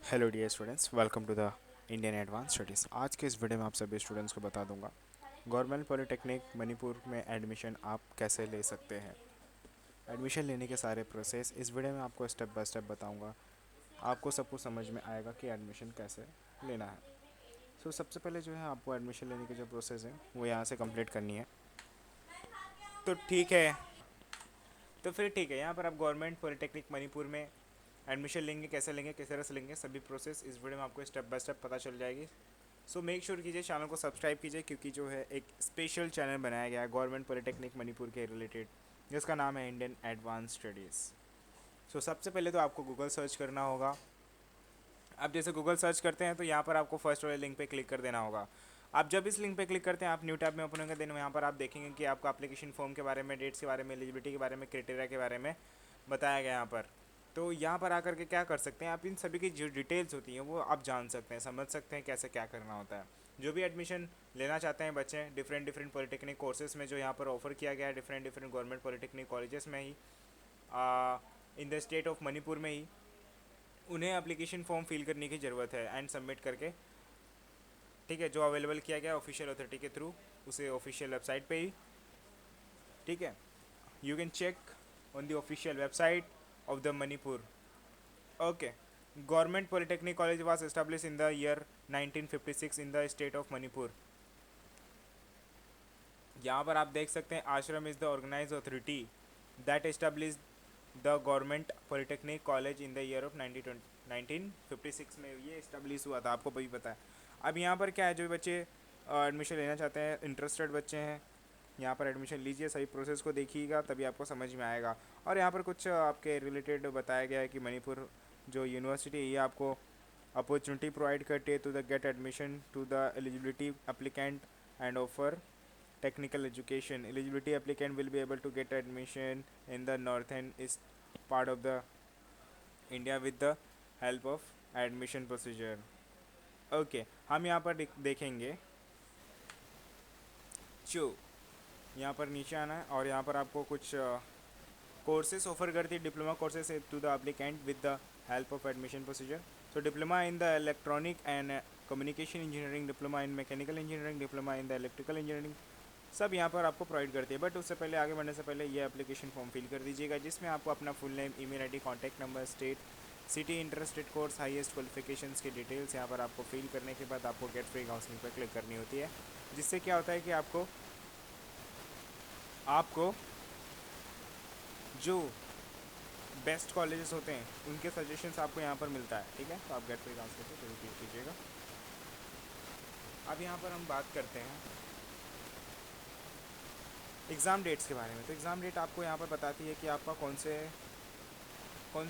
Hello dear students, welcome to the Indian advance studies. आज के इस वीडियो में आप सभी स्टूडेंट्स को बता दूंगा गवर्नमेंट पॉलिटेक्निक मणिपुर में एडमिशन आप कैसे ले सकते हैं। एडमिशन लेने के सारे प्रोसेस इस वीडियो में आपको स्टेप बाय स्टेप बताऊंगा। आपको सब कुछ समझ में आएगा कि एडमिशन कैसे लेना है। सबसे पहले जो है आपको एडमिशन लेने की जो प्रोसेस है वो यहाँ से कंप्लीट करनी है। तो ठीक है, तो फिर ठीक है, यहाँ पर आप गवर्नमेंट पॉलिटेक्निक मणिपुर में एडमिशन लेंगे, कैसे लेंगे, किस तरह से लेंगे, सभी प्रोसेस इस वीडियो में आपको स्टेप बाय स्टेप पता चल जाएगी। मेक श्योर कीजिए चैनल को सब्सक्राइब कीजिए, क्योंकि जो है एक स्पेशल चैनल बनाया गया है गवर्नमेंट पॉलिटेक्निक मणिपुर के रिलेटेड, जिसका नाम है इंडियन एडवांस स्टडीज़। सबसे पहले तो आपको गूगल सर्च करना होगा। आप जैसे गूगल सर्च करते हैं तो यहाँ पर आपको फर्स्ट वाले लिंक पे क्लिक कर देना होगा। आप जब इस लिंक पे क्लिक करते हैं, आप न्यू टैब में ओपन होंगे, देन यहाँ पर आप देखेंगे कि आपका एप्लीकेशन फॉर्म के बारे में, डेट्स के बारे में, एलिजिबिलिटी के बारे में, क्राइटेरिया के बारे में बताया गया यहाँ पर। तो यहाँ पर आकर के क्या कर सकते हैं, आप इन सभी की जो डिटेल्स होती हैं वो आप जान सकते हैं, समझ सकते हैं कैसे क्या करना होता है। जो भी एडमिशन लेना चाहते हैं बच्चे डिफरेंट डिफरेंट पॉलिटेक्निक कोर्सेज में जो यहाँ पर ऑफर किया गया है different different government polytechnic colleges में ही, in the state of Manipur में ही, उन्हें एप्लीकेशन फॉर्म फिल करने की ज़रूरत है एंड सबमिट करके, ठीक है, जो अवेलेबल किया गया ऑफिशियल अथॉरिटी के थ्रू, उसे ऑफिशियल वेबसाइट पे ही, ठीक है, you can check on the official website of the Manipur. Okay, government polytechnic college was establish in the year 1956 in the state of Manipur. यहाँ पर आप देख सकते हैं आश्रम is the organise authority that establish the government polytechnic college in the year of 1956 में ये establish हुआ था, आपको भी पता है। अब यहाँ पर क्या है, जो बच्चे एडमिशन लेना चाहते हैं, इंटरेस्टेड बच्चे हैं, यहाँ पर एडमिशन लीजिए, सही प्रोसेस को देखिएगा तभी आपको समझ में आएगा। और यहाँ पर कुछ आपके रिलेटेड बताया गया है कि मणिपुर जो यूनिवर्सिटी है ये आपको अपॉर्चुनिटी प्रोवाइड करती है to the get admission to the eligibility applicant and offer technical education. Eligibility applicant will be able to get admission in the northern east part of the India with the help of admission procedure. Okay, हम यहाँ पर देखेंगे जो यहाँ पर नीचे आना है और यहाँ पर आपको कुछ कोर्सेज ऑफर करती है, diploma courses to the applicant with the help of admission procedure. Diploma in the electronic and communication engineering, diploma in mechanical engineering, diploma in the electrical engineering, सब यहाँ पर आपको प्रोवाइड करती है। बट उससे पहले, आगे बढ़ने से पहले, ये एप्लीकेशन फॉर्म फिल कर दीजिएगा, जिसमें आपको अपना full name, email ID, contact number, state, city, interested course, highest qualifications की डिटेल्स यहाँ पर आपको फिल करने के बाद आपको गेट फ्री काउंसलिंग पर क्लिक करनी होती है। जिससे क्या होता है कि आपको आपको जो बेस्ट कॉलेजेस होते हैं उनके सजेशंस आपको यहाँ पर मिलता है, ठीक है। तो आप गेट फ्री काउंसलिंग पर जरूर क्लिक कीजिएगा। अब यहाँ पर हम बात करते हैं एग्ज़ाम डेट्स के बारे में। तो एग्ज़ाम डेट आपको यहाँ पर बताती है कि आपका कौन से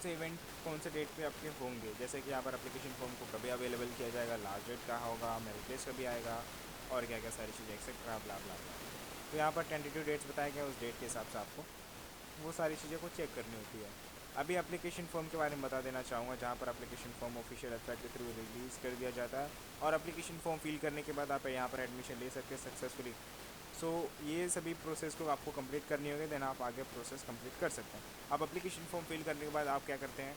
इवेंट, कौन से डेट पे आपके होंगे। जैसे कि यहाँ पर एप्लीकेशन फॉर्म को कभी अवेलेबल किया जाएगा, लास्ट डेट कहाँ होगा, मेरिट लिस्ट कभी आएगा, और क्या क्या सारी चीज़ें एक्सेट्रा ब्ला ब्ला ब्ला। तो यहाँ पर टेंटेटिव डेट्स बताया गया, उस डेट के हिसाब से आपको वो सारी चीज़ों को चेक करनी होती है। अभी एप्लीकेशन फॉर्म के बारे में बता देना चाहूँगा, जहाँ पर एप्लीकेशन फॉर्म ऑफिशियल वेबसाइट के थ्रू रिलीज़ कर दिया जाता है और एप्लीकेशन फॉर्म फिल करने के बाद आप यहाँ पर एडमिशन ले सकते हैं सक्सेसफुली। ये सभी प्रोसेस को आपको कंप्लीट करनी होगी, देन आप आगे प्रोसेस कंप्लीट कर सकते हैं। अब एप्लीकेशन फॉर्म फिल करने के बाद आप क्या करते हैं,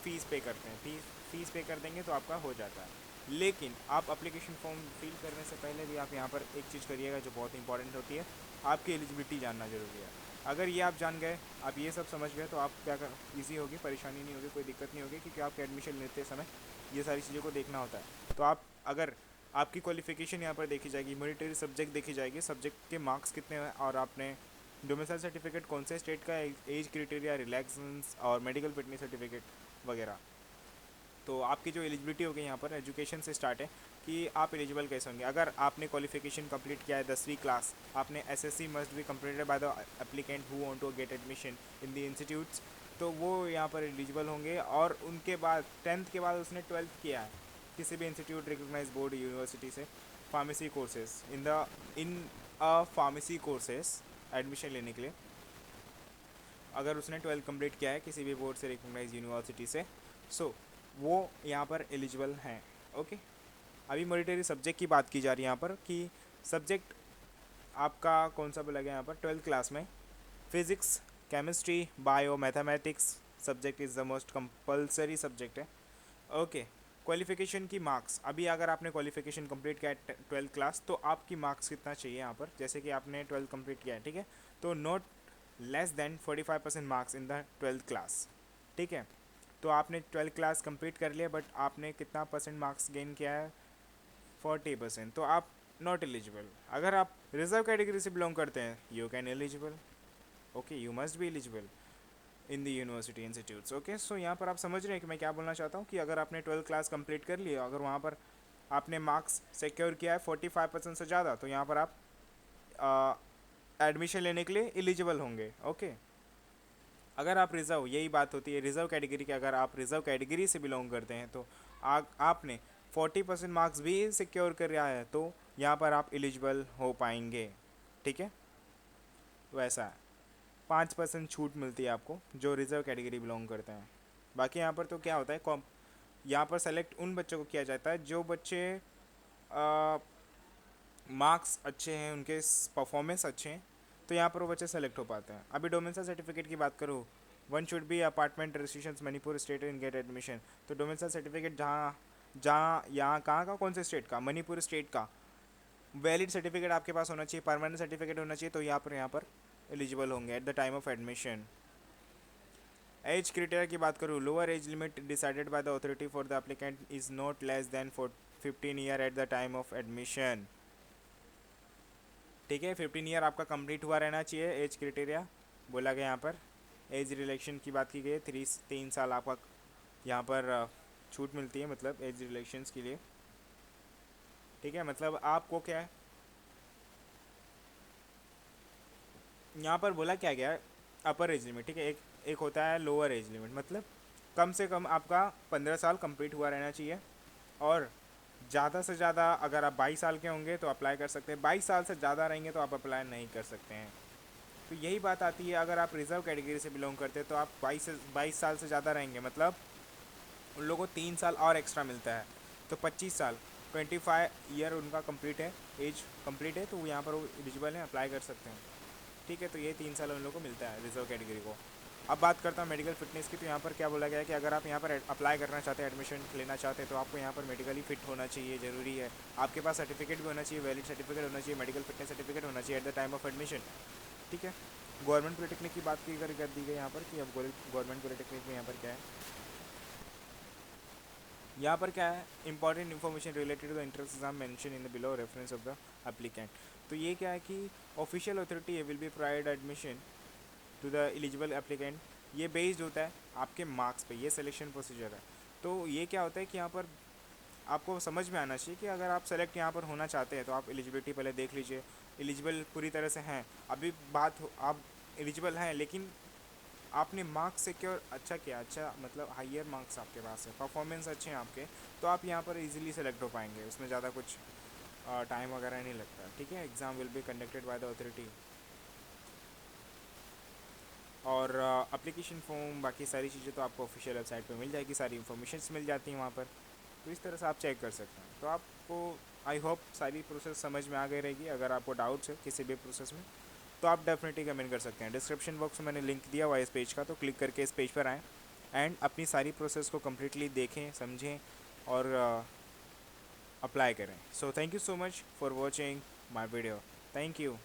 फ़ीस पे करते हैं। फ़ीस पे कर देंगे तो आपका हो जाता है। लेकिन आप एप्लीकेशन फॉर्म फिल करने से पहले भी आप यहाँ पर एक चीज़ करिएगा जो बहुत इंपॉर्टेंट होती है, आपकी एलिजिबिलिटी जानना ज़रूरी है। अगर ये आप जान गए, आप ये सब समझ गए, तो आप क्या कर ईजी होगी, परेशानी नहीं होगी, कोई दिक्कत नहीं होगी, क्योंकि आपके एडमिशन लेते समय ये सारी चीज़ों को देखना होता है। तो आप अगर आपकी क्वालिफिकेशन यहाँ पर देखी जाएगी, मॉनिटरी सब्जेक्ट देखी जाएगी, सब्जेक्ट के मार्क्स कितने हैं, और आपने डोमिसाइल सर्टिफिकेट कौन से स्टेट का, एज क्राइटेरिया, रिलैक्सेंस और मेडिकल फिटनेस सर्टिफिकेट वगैरह। तो आपकी जो एलिजिबिलिटी होगी यहाँ पर एजुकेशन से स्टार्ट है कि आप एलिजिबल कैसे होंगे। अगर आपने क्वालिफिकेशन कंप्लीट किया है 10वीं क्लास, आपने SSC must be completed by the applicant who want to get admission in the institutes, तो वो यहाँ पर एलिजिबल होंगे। और उनके बाद 10th के बाद उसने 12th किया है किसी भी इंस्टीट्यूट रिकॉग्नाइज बोर्ड यूनिवर्सिटी से, pharmacy courses in a pharmacy courses admission लेने के लिए, अगर उसने 12th कंप्लीट किया है किसी भी बोर्ड से रिकॉग्नाइज यूनिवर्सिटी से, वो यहाँ पर एलिजिबल हैं। ओके, अभी मॉनिटरी सब्जेक्ट की बात की जा रही है यहाँ पर कि सब्जेक्ट आपका कौन सा बोला गया यहाँ पर 12th क्लास में, physics, chemistry, bio, mathematics subject is the most compulsory subject है। ओके, क्वालिफिकेशन की मार्क्स, अभी अगर आपने क्वालिफिकेशन कंप्लीट किया है 12th क्लास, तो आपकी मार्क्स कितना चाहिए यहाँ पर, जैसे कि आपने 12th कंप्लीट किया है, ठीक है, तो not less than 45% marks in the 12th class, ठीक है। तो आपने 12th क्लास कंप्लीट कर लिया, बट आपने कितना परसेंट मार्क्स गेन किया है, 40%, तो आप नॉट एलिजिबल। अगर आप रिजर्व कैटेगरी से बिलोंग करते हैं, you can eligible, okay, you must be eligible in the university institutes. Okay, so यहाँ पर आप समझ रहे हैं कि मैं क्या बोलना चाहता हूँ, कि अगर आपने 12th क्लास कंप्लीट कर लिया, अगर वहाँ पर आपने मार्क्स सिक्योर किया है 45% से ज़्यादा, तो यहाँ पर आप एडमिशन लेने के लिए एलिजिबल होंगे। ओके, अगर आप रिज़र्व, यही बात होती है रिज़र्व कैटेगरी की, अगर आप रिज़र्व कैटेगरी से बिलोंग करते हैं, तो आपने 40% मार्क्स भी सिक्योर कर रहा है, तो यहाँ पर आप एलिजिबल हो पाएंगे, ठीक है। वैसा है, 5% छूट मिलती है आपको जो रिज़र्व कैटेगरी बिलोंग करते हैं। बाकी यहाँ पर तो क्या होता है, यहाँ पर सेलेक्ट उन बच्चों को किया जाता है जो बच्चे मार्क्स अच्छे हैं, उनके परफॉर्मेंस अच्छे हैं, तो यहाँ पर वो बच्चे सेलेक्ट हो पाते हैं। अभी डोमेंसा सर्टिफिकेट की बात करूँ, one should be apartment registration Manipur state in get admission. तो डोमेंसा सर्टिफिकेट जहाँ जहाँ यहाँ कहाँ का, कौन से स्टेट का, मणिपुर स्टेट का वैलिड सर्टिफिकेट आपके पास होना चाहिए, परमानेंट सर्टिफिकेट होना चाहिए, तो यहाँ पर एलिजिबल होंगे at the time of admission. Age criteria की बात करूँ, lower age limit decided by the authority for the applicant is not less than 15 year at the time of admission, ठीक है। 15 ईयर आपका कंप्लीट हुआ रहना चाहिए, एज क्राइटेरिया बोला गया यहाँ पर। एज रिलेक्शन की बात की गई है, 3 साल आपका यहाँ पर छूट मिलती है, मतलब एज रिलेक्शंस के लिए, ठीक है। मतलब आपको क्या है यहाँ पर बोला क्या गया है, अपर एज लिमिट, ठीक है, एक होता है लोअर एज लिमिट, मतलब कम से कम आपका 15 साल कंप्लीट हुआ रहना चाहिए, और ज़्यादा से ज़्यादा अगर आप 22 साल के होंगे तो अप्लाई कर सकते हैं, 22 साल से ज़्यादा रहेंगे तो आप अप्लाई नहीं कर सकते हैं। तो यही बात आती है, अगर आप रिजर्व कैटेगरी से बिलोंग करते हैं तो आप 22 साल से ज़्यादा रहेंगे, मतलब उन लोगों को 3 साल और एक्स्ट्रा मिलता है, तो 25 साल, 25 ईयर उनका कंप्लीट है, एज कंप्लीट है, तो वो यहाँ पर वो एलिजिबल हैं, अप्लाई कर सकते हैं, ठीक है। तो ये 3 साल उन लोगों को मिलता है रिजर्व कैटेगरी को। अब बात करता हूँ मेडिकल फिटनेस की, तो यहाँ पर क्या बोला गया है कि अगर आप यहाँ पर अप्लाई करना चाहते हैं, एडमिशन लेना चाहते हैं, तो आपको यहाँ पर मेडिकली फिट होना चाहिए, ज़रूरी है। आपके पास सर्टिफिकेट भी होना चाहिए, वैलिड सर्टिफिकेट होना चाहिए, मेडिकल फिटनेस सर्टिफिकेट होना चाहिए at the time of admission, ठीक है। गवर्नमेंट पॉलिटेक्निक की बात की कर दी गई यहाँ पर, कि अब गवर्नमेंट पॉलिटेक्निक में यहाँ पर क्या है, यहाँ पर क्या है, important information related to the entrance exam mention in the below reference of the applicant. तो ये क्या है कि official authority will be provide admission to the eligible applicant, ये बेस्ड होता है आपके मार्क्स पे, ये सिलेक्शन प्रोसीजर है। तो ये क्या होता है कि यहाँ पर आपको समझ में आना चाहिए कि अगर आप सेलेक्ट यहाँ पर होना चाहते हैं, तो आप एलिजिबिलिटी पहले देख लीजिए, एलिजिबल पूरी तरह से हैं, अभी आप एलिजिबल हैं, लेकिन आपने मार्क्स सिक्योर अच्छा किया, अच्छा मतलब हाइयर मार्क्स आपके पास है, परफॉर्मेंस अच्छे हैं आपके, तो आप यहाँ पर इजीली सेलेक्ट हो पाएंगे, उसमें ज़्यादा कुछ टाइम वगैरह नहीं लगता, ठीक है। Exam will be conducted by the authority, और एप्लीकेशन फॉर्म बाकी सारी चीज़ें तो आपको ऑफिशियल वेबसाइट पे मिल जाएगी, सारी इन्फॉर्मेशन मिल जाती हैं वहाँ पर, तो इस तरह से आप चेक कर सकते हैं। तो आपको आई होप सारी प्रोसेस समझ में आ गई रहेगी। अगर आपको डाउट्स है किसी भी प्रोसेस में, तो आप डेफिनेटली कमेंट कर सकते हैं। डिस्क्रिप्शन बॉक्स में मैंने लिंक दिया हुआ है इस पेज का, तो क्लिक करके इस पेज पर आएँ एंड अपनी सारी प्रोसेस को कम्प्लीटली देखें, समझें और अप्लाई करें। So thank you so much for watching my video, thank you.